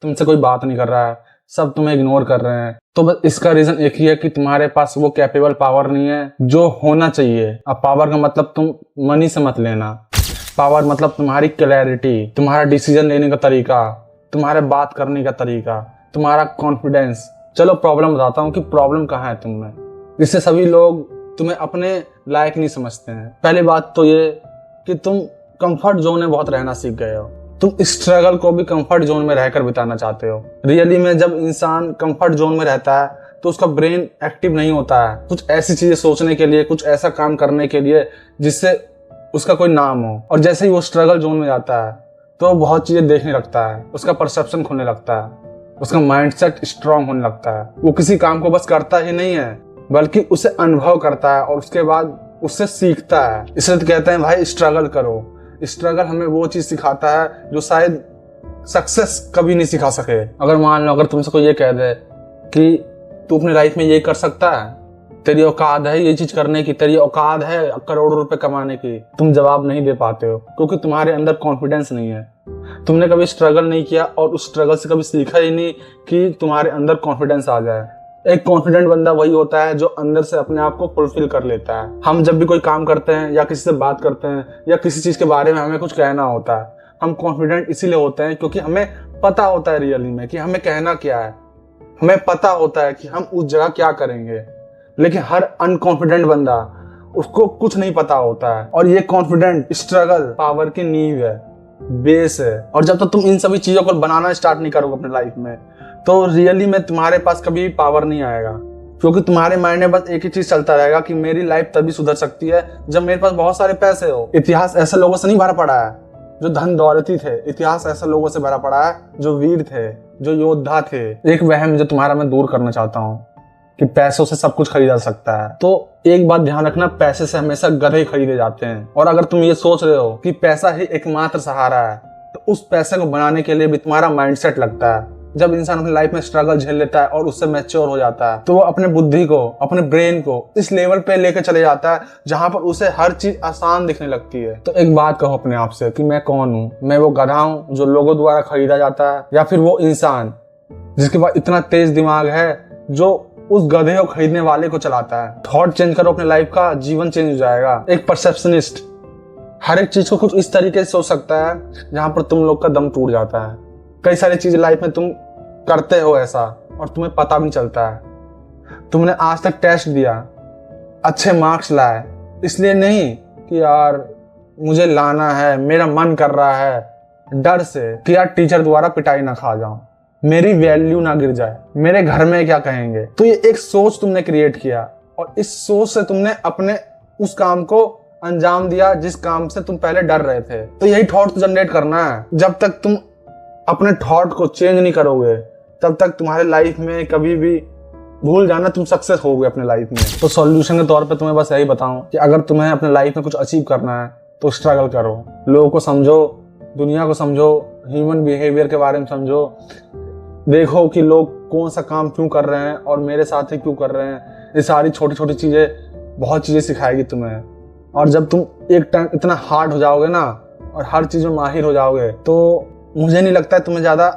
तुमसे कोई बात नहीं कर रहा है, सब तुम्हें इग्नोर कर रहे हैं, तो बस इसका रीजन एक ही है कि तुम्हारे पास वो कैपेबल पावर नहीं है जो होना चाहिए। अब पावर का मतलब तुम मनी से मत लेना। पावर मतलब तुम्हारी क्लैरिटी, तुम्हारा डिसीजन लेने का तरीका, तुम्हारे बात करने का तरीका, तुम्हारा कॉन्फिडेंस। चलो प्रॉब्लम बताता हूँ कि प्रॉब्लम कहाँ है तुम में। इससे सभी लोग तुम्हें अपने लायक नहीं समझते हैं। पहली बात तो ये कि तुम कंफर्ट जोन में बहुत रहना सीख गए हो। तुम स्ट्रगल को भी कंफर्ट जोन में रहकर बिताना चाहते हो। रियली में जब इंसान कंफर्ट जोन में रहता है तो उसका ब्रेन एक्टिव नहीं होता है कुछ ऐसी चीजें सोचने के लिए, कुछ ऐसा काम करने के लिए जिससे उसका कोई नाम हो। और जैसे ही वो स्ट्रगल जोन में जाता है तो वो बहुत चीजें देखने लगता है, उसका परसेप्शन खुलने लगता है, उसका माइंडसेट स्ट्रांग होने लगता है। वो किसी काम को बस करता ही नहीं है बल्कि उसे अनुभव करता है और उसके बाद उससे सीखता है। इसलिए तो कहते हैं भाई स्ट्रगल करो। स्ट्रगल हमें वो चीज सिखाता है जो शायद सक्सेस कभी नहीं सिखा सके। अगर मान लो अगर तुमसे कोई ये कह दे कि तू अपनी लाइफ में ये कर सकता है, तेरी औकात है ये चीज करने की, तेरी औकात है करोड़ों रुपए कमाने की, तुम जवाब नहीं दे पाते हो क्योंकि तुम्हारे अंदर कॉन्फिडेंस नहीं है। तुमने कभी स्ट्रगल नहीं किया और उस स्ट्रगल से कभी सीखा ही नहीं कि तुम्हारे अंदर कॉन्फिडेंस आ जाए। एक कॉन्फिडेंट बंदा वही होता है जो अंदर से अपने आप को फुलफिल कर लेता है। हम जब भी कोई काम करते हैं या किसी से बात करते हैं या किसी चीज के बारे में हमें कुछ कहना होता है, हम कॉन्फिडेंट इसीलिए होते हैं क्योंकि हमें पता होता है रियली में कि हमें कहना क्या है। हमें पता होता है कि हम उस जगह क्या करेंगे। लेकिन हर अनकॉन्फिडेंट बंदा, उसको कुछ नहीं पता होता है। और ये कॉन्फिडेंट स्ट्रगल पावर की नींव है, बेस है। और जब तक तुम इन सभी चीजों को बनाना स्टार्ट नहीं करोगे अपने लाइफ में तो रियली में तुम्हारे पास कभी पावर नहीं आएगा। क्योंकि तुम्हारे माइंड में बस एक ही चीज चलता रहेगा कि मेरी लाइफ तभी सुधर सकती है जब मेरे पास बहुत सारे पैसे हो। इतिहास ऐसे लोगों से नहीं भरा पड़ा है जो धन दौलती थे। इतिहास ऐसे लोगों से भरा पड़ा है जो वीर थे, जो योद्धा थे। एक वहम जो तुम्हारा मैं दूर करना चाहता हूँ कि पैसों से सब कुछ खरीदा सकता है। तो एक बात ध्यान रखना, पैसे से हमेशा गधे खरीदे जाते हैं। और अगर तुम ये सोच रहे हो कि पैसा ही एकमात्र सहारा है तो उस पैसे को बनाने के लिए भी तुम्हारा माइंडसेट लगता है। जब इंसान अपनी लाइफ में स्ट्रगल झेल लेता है और उससे मैच्योर हो जाता है तो वो अपने बुद्धि को, अपने ब्रेन को इस लेवल पे लेके चले जाता है जहां पर उसे हर चीज आसान दिखने लगती है। तो एक बात कहो अपने आप से कि मैं कौन हूँ? मैं वो गधा हूँ जो लोगों द्वारा खरीदा जाता है, या फिर वो इंसान जिसके पास इतना तेज दिमाग है जो उस गधे को खरीदने वाले को चलाता है? थॉट चेंज करो अपने लाइफ का, जीवन चेंज हो जाएगा। एक परसेप्शनिस्ट हर एक चीज को कुछ इस तरीके से सोच सकता है जहां पर तुम लोग का दम टूट जाता है। कई सारी चीजें लाइफ में तुम करते हो ऐसा और तुम्हें पता भी चलता है। तुमने आज तक टेस्ट दिया, अच्छे मार्क्स लाए, इसलिए नहीं कि यार मुझे लाना है, मेरा मन कर रहा है, डर से कि यार टीचर द्वारा पिटाई ना खा जाऊं, मेरी वैल्यू ना गिर जाए, मेरे घर में क्या कहेंगे। तो ये एक सोच तुमने क्रिएट किया और इस सोच से तुमने अपने उस काम को अंजाम दिया जिस काम से तुम पहले डर रहे थे। तो यही थॉट जनरेट करना है। जब तक तुम अपने थॉट को चेंज नहीं करोगे तब तक तुम्हारे लाइफ में कभी भी भूल जाना तुम सक्सेस होगे अपने लाइफ में। तो सॉल्यूशन के तौर पे तुम्हें बस यही बताऊं कि अगर तुम्हें अपने लाइफ में कुछ अचीव करना है तो स्ट्रगल करो, लोगों को समझो, दुनिया को समझो, ह्यूमन बिहेवियर के बारे में समझो, देखो कि लोग कौन सा काम क्यों कर रहे हैं और मेरे साथ ही क्यों कर रहे हैं। ये सारी छोटी छोटी चीजें बहुत चीजें सिखाएगी तुम्हें। और जब तुम एक टाइम इतना हार्ड हो जाओगे ना और हर चीज में माहिर हो जाओगे तो मुझे नहीं लगता है तुम्हें ज्यादा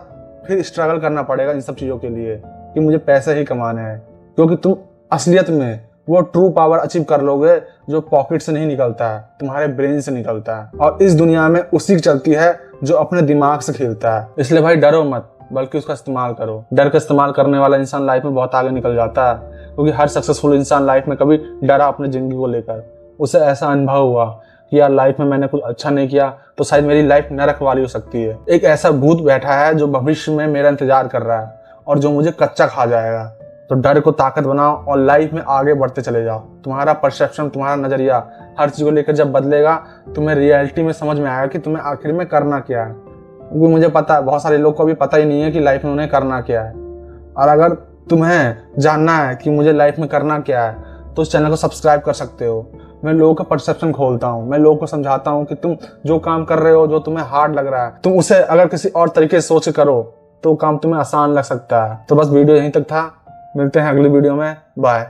फिर स्ट्रगल करना पड़ेगा इन सब चीजों के लिए कि मुझे पैसे ही कमाने हैं। क्योंकि तुम असलियत में वो ट्रू पावर अचीव कर लोगे जो पॉकेट से नहीं निकलता है, तुम्हारे ब्रेन से निकलता है। और इस दुनिया में उसी की चलती है जो अपने दिमाग से खेलता है। इसलिए भाई डरो मत, बल्कि उसका इस्तेमाल करो। डर का इस्तेमाल करने वाला इंसान लाइफ में बहुत आगे निकल जाता है। क्योंकि हर सक्सेसफुल इंसान लाइफ में कभी डरा अपनी जिंदगी को लेकर। उसे ऐसा अनुभव हुआ कि यार लाइफ में मैंने कुछ अच्छा नहीं किया तो शायद मेरी लाइफ नरक वाली हो सकती है। एक ऐसा भूत बैठा है जो भविष्य में मेरा इंतजार कर रहा है और जो मुझे कच्चा खा जाएगा। तो डर को ताकत बनाओ और लाइफ में आगे बढ़ते चले जाओ। तुम्हारा परसेप्शन, तुम्हारा नजरिया हर चीज को लेकर जब बदलेगा तुम्हें रियलिटी में समझ में आएगा कि तुम्हें आखिर में करना क्या है। क्योंकि मुझे पता है बहुत सारे लोग को अभी पता ही नहीं है कि लाइफ में उन्हें करना क्या है। और अगर तुम्हें जानना है कि मुझे लाइफ में करना क्या है तो इस चैनल को सब्सक्राइब कर सकते हो। मैं लोगों का परसेप्शन खोलता हूँ, मैं लोगों को समझाता हूँ कि तुम जो काम कर रहे हो, जो तुम्हें हार्ड लग रहा है, तुम उसे अगर किसी और तरीके से सोच करो तो काम तुम्हें आसान लग सकता है। तो बस वीडियो यहीं तक था, मिलते हैं अगली वीडियो में, बाय।